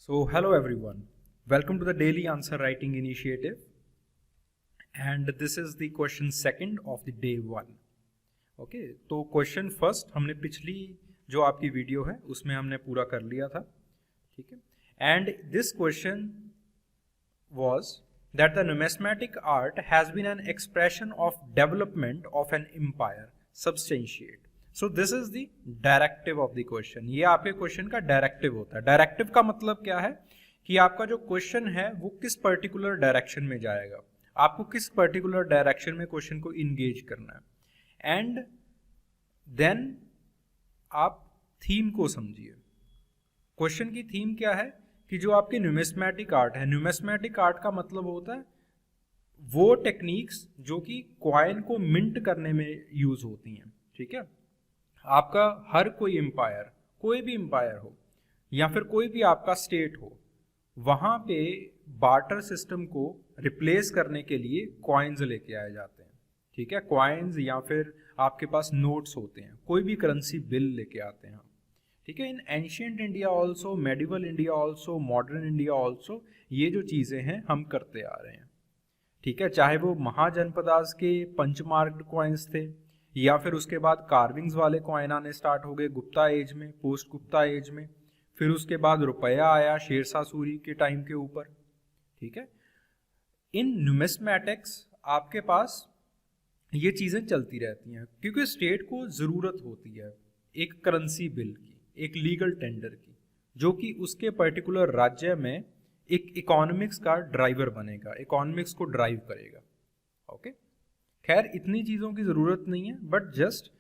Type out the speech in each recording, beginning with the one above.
So, hello everyone. Welcome to the Daily Answer Writing Initiative. And this is the question second of the day one. Okay तो question first हमने पिछली जो आपकी video है उसमें हमने पूरा कर लिया था, ठीक है. And this question was that the numismatic art has been an expression of development of an empire substantiate. So this is the directive of the question. ये आपके क्वेश्चन का डायरेक्टिव होता है. डायरेक्टिव का मतलब क्या है कि आपका जो क्वेश्चन है वो किस पर्टिकुलर डायरेक्शन में जाएगा, आपको किस पर्टिकुलर डायरेक्शन में क्वेश्चन को इंगेज करना है. एंड देन आप थीम को समझिए. क्वेश्चन की थीम क्या है कि जो आपके न्यूमिस्मेटिक आर्ट है, न्यूमिस्मेटिक आर्ट का मतलब होता है वो टेक्निक्स जो कि कॉइन को मिंट करने में यूज होती हैं, ठीक है. आपका हर कोई एम्पायर, कोई भी एम्पायर हो या फिर कोई भी आपका स्टेट हो, वहां पे बार्टर सिस्टम को रिप्लेस करने के लिए कॉइन्स लेके आए जाते हैं, ठीक है. कॉइन्स या फिर आपके पास नोट्स होते हैं, कोई भी करेंसी बिल लेके आते हैं, ठीक है. इन ancient India also, medieval India also, modern India also, ये जो चीज़ें हैं हम करते आ रहे हैं, ठीक है. चाहे वो महाजनपदास के पंचमार्क्ड कॉइन्स थे या फिर उसके बाद कार्विंग्स वाले कॉइन आने स्टार्ट हो गए गुप्ता एज में, पोस्ट गुप्ता एज में. फिर उसके बाद रुपया आया शेरशाह सूरी के टाइम के ऊपर, ठीक है. इन न्यूमिस्मेटिक्स आपके पास ये चीज़ें चलती रहती हैं क्योंकि स्टेट को ज़रूरत होती है एक करेंसी बिल की, एक लीगल टेंडर की, जो कि उसके पर्टिकुलर राज्य में एक इकोनॉमिक्स का ड्राइवर बनेगा, इकोनॉमिक्स को ड्राइव करेगा. ओके, खैर इतनी चीज़ों की ज़रूरत नहीं है, but just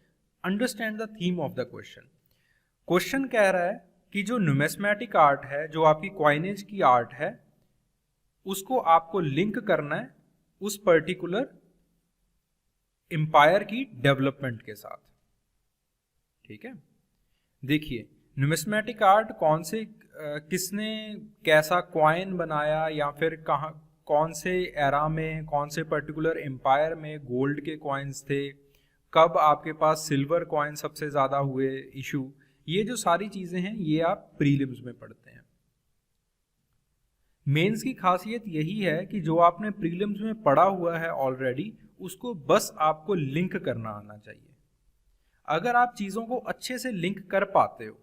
understand the theme of the question. Question कह रहा है कि जो न्यूमिस्मेटिक आर्ट है, जो आपकी कॉइनेज की आर्ट है, उसको आपको लिंक करना है उस पर्टिकुलर एम्पायर की डेवलपमेंट के साथ, ठीक है. देखिए न्यूमिस्मेटिक आर्ट कौन से किसने कैसा कॉइन बनाया या फिर कहाँ कौन से एरा में, कौन से पर्टिकुलर एम्पायर में गोल्ड के कॉइन्स थे, कब आपके पास सिल्वर कॉइन सबसे ज़्यादा हुए इशू, ये जो सारी चीज़ें हैं ये आप प्रीलिम्स में पढ़ते हैं. मेंस की खासियत यही है कि जो आपने प्रीलिम्स में पढ़ा हुआ है ऑलरेडी, उसको बस आपको लिंक करना आना चाहिए. अगर आप चीज़ों को अच्छे से लिंक कर पाते हो,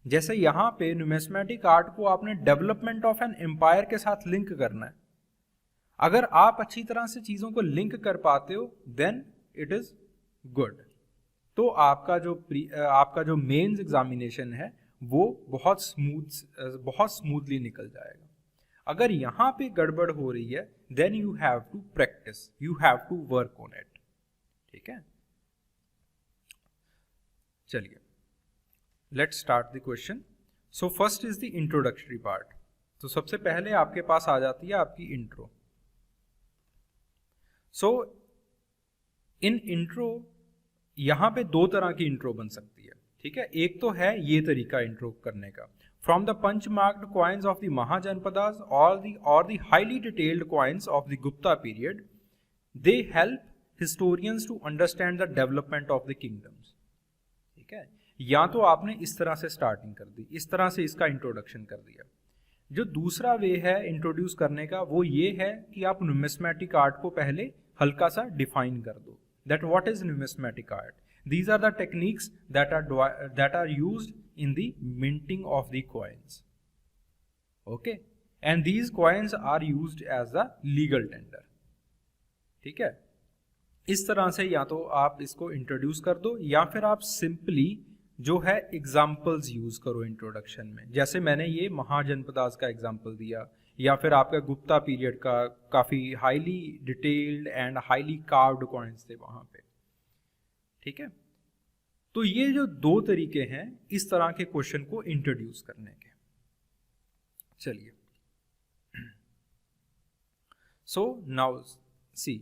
जैसे यहाँ पे न्यूमिस्मेटिक आर्ट को आपने डेवलपमेंट ऑफ एन एम्पायर के साथ लिंक करना है, अगर आप अच्छी तरह से चीज़ों को लिंक कर पाते हो देन इट इज़ गुड. तो आपका जो मेंस एग्जामिनेशन है वो बहुत स्मूथली निकल जाएगा. अगर यहाँ पे गड़बड़ हो रही है then you have to practise, you have to work on it, ठीक है. चलिए let's start the question. So first is the introductory part. तो सबसे पहले आपके पास आ जाती है आपकी इंट्रो. सो इन इंट्रो यहाँ पे दो तरह की इंट्रो बन सकती है, ठीक है. एक तो है ये तरीका इंट्रो करने का, from the punch marked coins of the mahajanapadas और the highly detailed coins of the Gupta period, they help historians to understand the development of the kingdoms, ठीक है. या तो आपने इस तरह से स्टार्टिंग कर दी, इस तरह से इसका इंट्रोडक्शन कर दिया. जो दूसरा वे है इंट्रोड्यूस करने का वो ये है कि आप न्यूमिस्मेटिक आर्ट को पहले हल्का सा डिफाइन कर दो, that what is numismatic art. These are the techniques that are used in the minting of the coins, okay, and these coins are used as the legal tender, ठीक है. इस तरह से या तो आप इसको इंट्रोड्यूस कर दो या फिर आप सिंपली जो है एग्जाम्पल्स यूज करो इंट्रोडक्शन में, जैसे मैंने ये महाजनपदास का एग्जाम्पल दिया या फिर आपका गुप्ता पीरियड का काफ़ी highly detailed and highly carved coins थे वहाँ पे, ठीक है. तो ये जो दो तरीके हैं इस तरह के क्वेश्चन को इंट्रोड्यूस करने के. चलिए so now see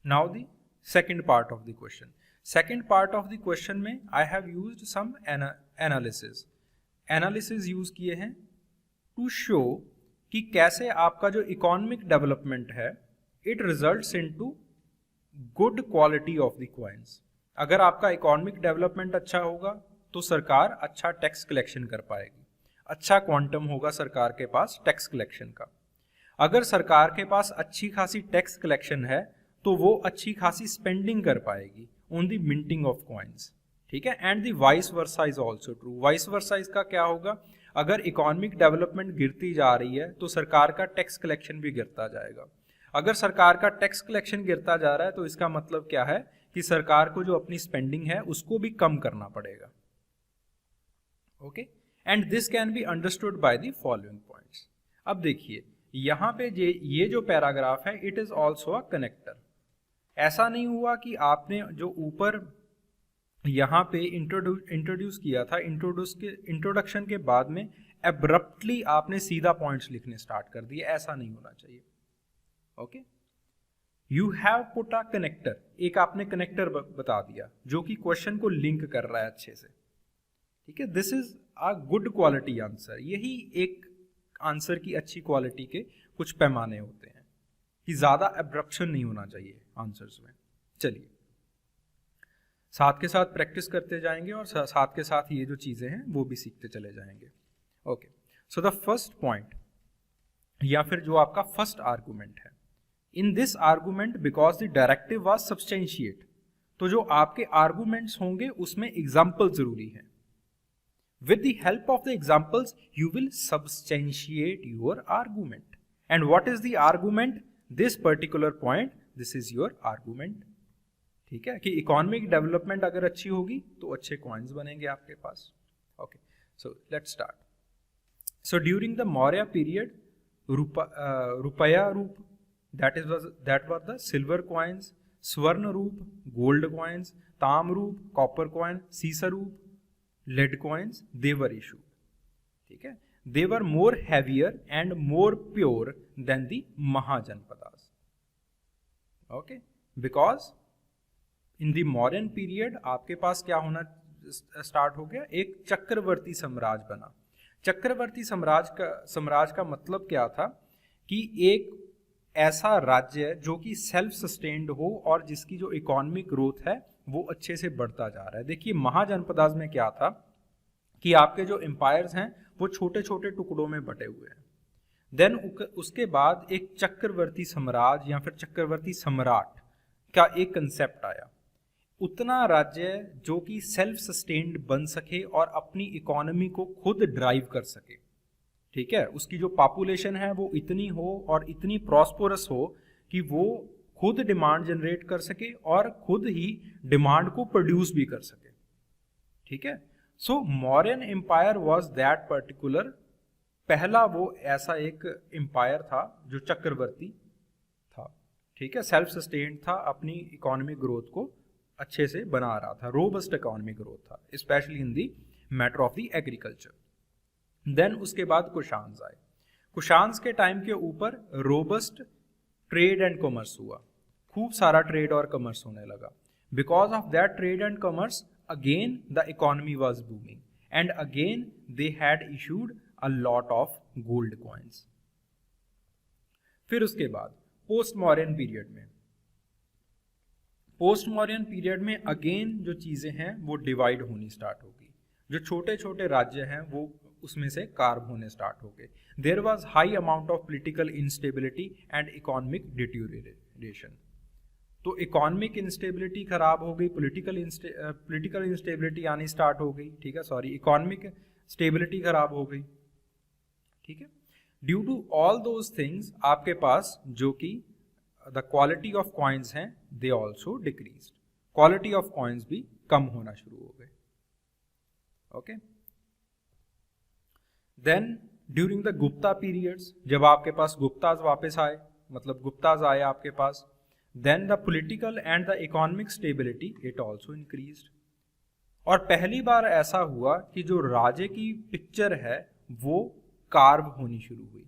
now the second part of the question. Second part of the question में I have used some analysis use किए हैं टू शो कि कैसे आपका जो इकोनॉमिक डेवलपमेंट है it results into good quality of the coins. अगर आपका इकोनॉमिक डेवलपमेंट अच्छा होगा तो सरकार अच्छा टैक्स कलेक्शन कर पाएगी. अच्छा क्वांटम होगा सरकार के पास टैक्स कलेक्शन का। अगर सरकार के पास अच्छी खासी टैक्स कलेक्शन है तो वो अच्छी खासी स्पेंडिंग कर पाएगी on the minting of coins, ठीक है। And the vice versa is also true. Vice versa इसका क्या होगा, अगर इकोनॉमिक डेवलपमेंट गिरती जा रही है तो सरकार का टैक्स कलेक्शन भी गिरता जाएगा। अगर सरकार का टैक्स कलेक्शन गिरता जा रहा है तो इसका मतलब क्या है कि सरकार को जो अपनी स्पेंडिंग है उसको भी कम करना पड़ेगा। Okay, and this can be understood by the following points. अब देखिए यहां पे ये जो पैराग्राफ है it is also a connector. ऐसा नहीं हुआ कि आपने जो ऊपर यहाँ पे इंट्रोड्यूस किया था, इंट्रोडक्शन के बाद में एब्रप्टली आपने सीधा पॉइंट्स लिखने स्टार्ट कर दिए, ऐसा नहीं होना चाहिए। Okay, you have put a connector, एक आपने कनेक्टर बता दिया जो कि क्वेश्चन को लिंक कर रहा है अच्छे से, ठीक है। This is a good quality answer. यही एक आंसर की अच्छी क्वालिटी के कुछ पैमाने होते हैं कि ज्यादा एब्रप्शन नहीं होना चाहिए आंसर्स में। चलिए साथ के साथ प्रैक्टिस करते जाएंगे और साथ के साथ ये जो चीजें हैं वो भी सीखते चले जाएंगे। Okay, so the first point या फिर जो आपका फर्स्ट आर्गुमेंट है, in this argument because the directive was substantiate, तो जो आपके आर्गुमेंट्स होंगे उसमें एग्जाम्पल जरूरी है। With the help of the examples you will substantiate your argument. And what is the argument? This particular point, this is your argument, ठीक है। कि इकोनॉमिक डेवलपमेंट अगर अच्छी होगी तो अच्छे कॉइन्स बनेंगे आपके पास। Okay, so let's start. So during the Maurya period रुपया रूप, that was the silver coins, स्वर्ण रूप gold coins, ताम रूप copper coin, सीसा रूप lead coins, they were issued, ठीक है। They were more heavier and more pure than the Mahajanpadas, okay, because in the Mauryan period आपके पास क्या होना स्टार्ट हो गया, एक चक्रवर्ती साम्राज्य बना। चक्रवर्ती साम्राज्य का मतलब क्या था कि एक ऐसा राज्य जो कि सेल्फ सस्टेन्ड हो और जिसकी जो इकोनॉमिक ग्रोथ है वो अच्छे से बढ़ता जा रहा है। देखिए महाजनपदास में क्या था कि आपके जो एम्पायर्स हैं वो छोटे छोटे टुकड़ों में बटे हुए हैं। देन उसके बाद एक चक्रवर्ती साम्राज्य या फिर चक्रवर्ती सम्राट का एक कंसेप्ट आया। उतना राज्य जो कि सेल्फ सस्टेन्ड बन सके और अपनी इकोनॉमी को खुद ड्राइव कर सके, ठीक है। उसकी जो पॉपुलेशन है वो इतनी हो और इतनी प्रॉस्परस हो कि वो खुद डिमांड जनरेट कर सके और खुद ही डिमांड को प्रोड्यूस भी कर सके, ठीक है। So Mauryan empire was that particular, पहला वो ऐसा एक एम्पायर था जो चक्रवर्ती था, ठीक है, सेल्फ सस्टेन्ड था, अपनी इकोनॉमिक ग्रोथ को अच्छे से बना रहा था, रोबस्ट इकोनॉमिक ग्रोथ था, specially in the matter of the agriculture. Then उसके बाद कुशान्स आए। कुशान्स के टाइम के ऊपर रोबस्ट ट्रेड एंड कॉमर्स हुआ, खूब सारा ट्रेड और कॉमर्स होने लगा। Because of that trade and commerce again the economy was booming and again they had issued a lot of gold coins. फिर उसके बाद पोस्ट मॉर्यन पीरियड में अगेन जो चीजें हैं वो डिवाइड होनी स्टार्ट होगी। जो छोटे छोटे राज्य हैं वो उसमें से कार्व होने स्टार्ट हो गए। There was high amount of political instability and economic deterioration. तो इकोनॉमिक इंस्टेबिलिटी खराब हो गई, पोलिटिकल इंस्टेबिलिटी आनी स्टार्ट हो गई, ठीक है, सॉरी इकोनॉमिक स्टेबिलिटी खराब हो गई, ठीक है। Due to all those things आपके पास जो कि द क्वालिटी ऑफ कॉइन्स हैं they also decrease, quality of coins भी कम होना शुरू हो गए, okay. Then during the Gupta periods, जब आपके पास गुप्ताज वापस आए, मतलब गुप्ताज आए आपके पास, then the political and the economic stability it also increased. और पहली बार ऐसा हुआ कि जो राजे की पिक्चर है वो कार्व होनी शुरू हुई,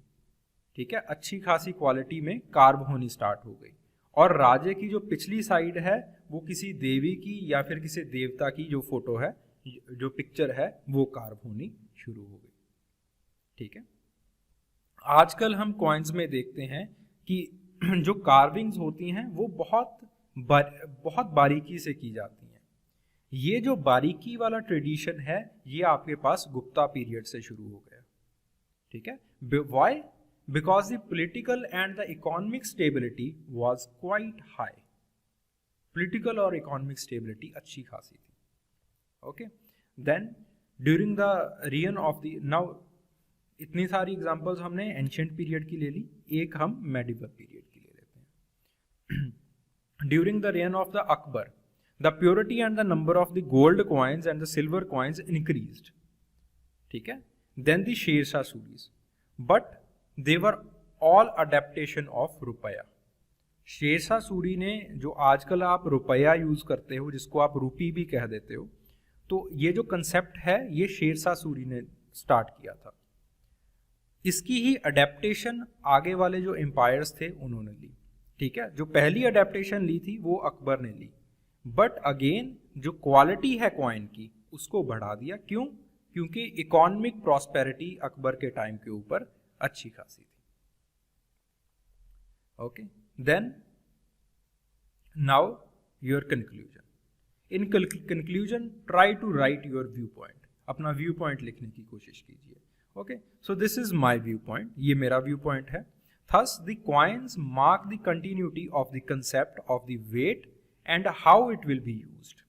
ठीक है, अच्छी खासी क्वालिटी में कार्व होनी स्टार्ट हो गई। और राजे की जो पिछली साइड है वो किसी देवी की या फिर किसी देवता की जो फोटो है, जो पिक्चर है वो कार्व होनी शुरू हो गई, ठीक है। आजकल हम कॉइन्स में देखते हैं कि जो कार्विंग्स होती हैं वो बहुत बारीकी से की जाती हैं। ये जो बारीकी वाला ट्रेडिशन है ये आपके पास गुप्ता पीरियड से शुरू हो गया, ठीक है, why? Because the political and the economic stability was quite high, political और इकोनॉमिक स्टेबिलिटी अच्छी खासी थी। Okay, then during the reign of the, now इतनी सारी एग्जांपल्स हमने एंशिएंट पीरियड की ले ली, एक हम मेडिवल पीरियड की ले लेते हैं। During the reign of the Akbar, the purity and the number of the gold coins and the silver coins increased, ठीक है। Then the Shershah Suris, but they were all adaptation of rupaya. Shershah Suri ने, जो आजकल आप रुपया यूज करते हो, जिसको आप रूपी भी कह देते हो, तो ये जो कंसेप्ट है ये शेरशाह सूरी ने स्टार्ट किया था। इसकी ही अडेप्टेशन आगे वाले जो एम्पायर्स थे उन्होंने ली, ठीक है। जो पहली अडेप्टेशन ली थी वो अकबर ने ली, बट अगेन जो क्वालिटी है कॉइन की उसको बढ़ा दिया। क्यों? क्योंकि इकोनॉमिक प्रॉस्पेरिटी अकबर के टाइम के ऊपर अच्छी खासी थी। Okay, then now your conclusion. In conclusion try to write your view point, अपना व्यू पॉइंट लिखने की कोशिश कीजिए। Okay, so this is my view point, ये मेरा व्यू पॉइंट है। Thus the coins mark the continuity of the concept of the weight and how it will be used,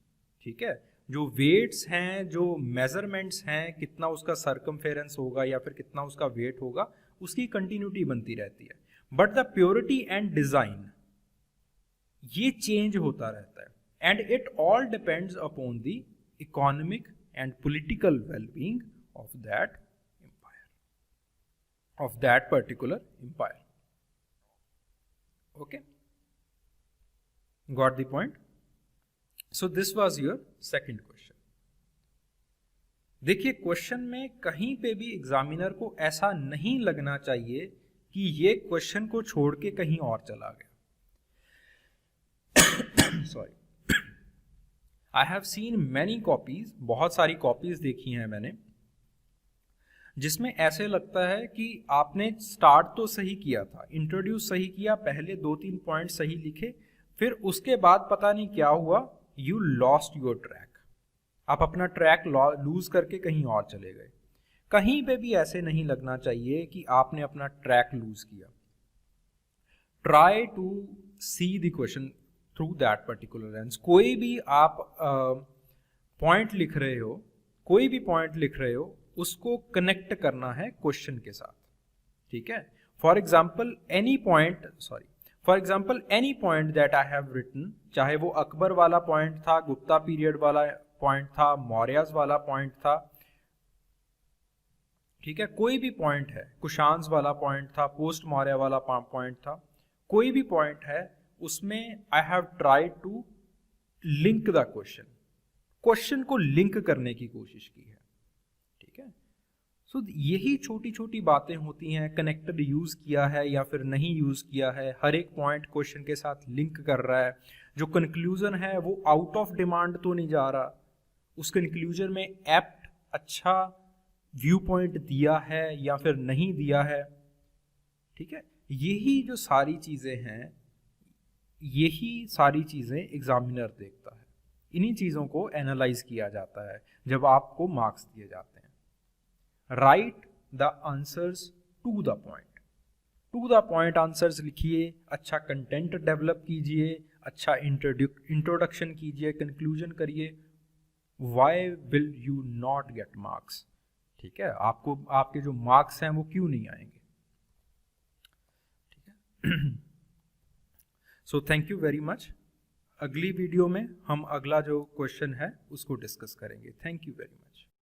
ठीक है। जो वेट्स हैं, जो मेजरमेंट्स हैं, कितना उसका सर्कमफेरेंस होगा या फिर कितना उसका वेट होगा, उसकी कंटिन्यूटी बनती रहती है। But the purity and design ये चेंज होता रहता है, and it all depends upon the economic and political wellbeing of that empire, of that particular empire. Okay, got the point? So this was your second question. देखिए, question में कहीं पे भी examiner को ऐसा नहीं लगना चाहिए कि ये क्वेश्चन को छोड़ के कहीं और चला गया। Sorry, I have seen many copies, बहुत सारी कॉपीज देखी हैं मैंने, जिसमें ऐसे लगता है कि आपने स्टार्ट तो सही किया था, इंट्रोड्यूस सही किया, पहले 2-3 पॉइंट सही लिखे, फिर उसके बाद पता नहीं क्या हुआ, यू लॉस्ट योर ट्रैक, आप अपना ट्रैक लूज करके कहीं और चले गए। कहीं पे भी ऐसे नहीं लगना चाहिए कि आपने अपना ट्रैक लूज किया। Try to see the question through that particular lens. कोई भी आप पॉइंट लिख रहे हो, कोई भी पॉइंट लिख रहे हो, उसको कनेक्ट करना है क्वेश्चन के साथ, ठीक है। For example any point that I have written, चाहे वो अकबर वाला पॉइंट था, गुप्ता पीरियड वाला पॉइंट था, मौर्यस वाला पॉइंट था, ठीक है, कोई भी पॉइंट है, कुशान्स वाला पॉइंट था, पोस्ट मौर्य वाला पॉइंट था, कोई भी पॉइंट है, उसमें I have tried to link the question को लिंक करने की कोशिश की है, ठीक है। सो यही छोटी छोटी बातें होती हैं, कनेक्टर यूज किया है या फिर नहीं यूज किया है, हर एक पॉइंट क्वेश्चन के साथ लिंक कर रहा है, जो कंक्लूजन है वो आउट ऑफ डिमांड तो नहीं जा रहा, उस कंक्लूजन में एप्ट अच्छा व्यू पॉइंट दिया है या फिर नहीं दिया है, ठीक है। यही जो सारी चीजें हैं, यही सारी चीजें एग्जामिनर देखता है, इन्हीं चीजों को एनालाइज किया जाता है जब आपको मार्क्स दिए जाते हैं। Write the answers to the point answers लिखिए, अच्छा कंटेंट डेवलप कीजिए, अच्छा इंट्रोडक्शन कीजिए, कंक्लूजन करिए। Why will you not get marks, ठीक है, आपको आपके जो मार्क्स हैं वो क्यों नहीं आएंगे, ठीक है। So thank you very much. अगली वीडियो में हम अगला जो क्वेश्चन है उसको डिस्कस करेंगे। Thank you very much.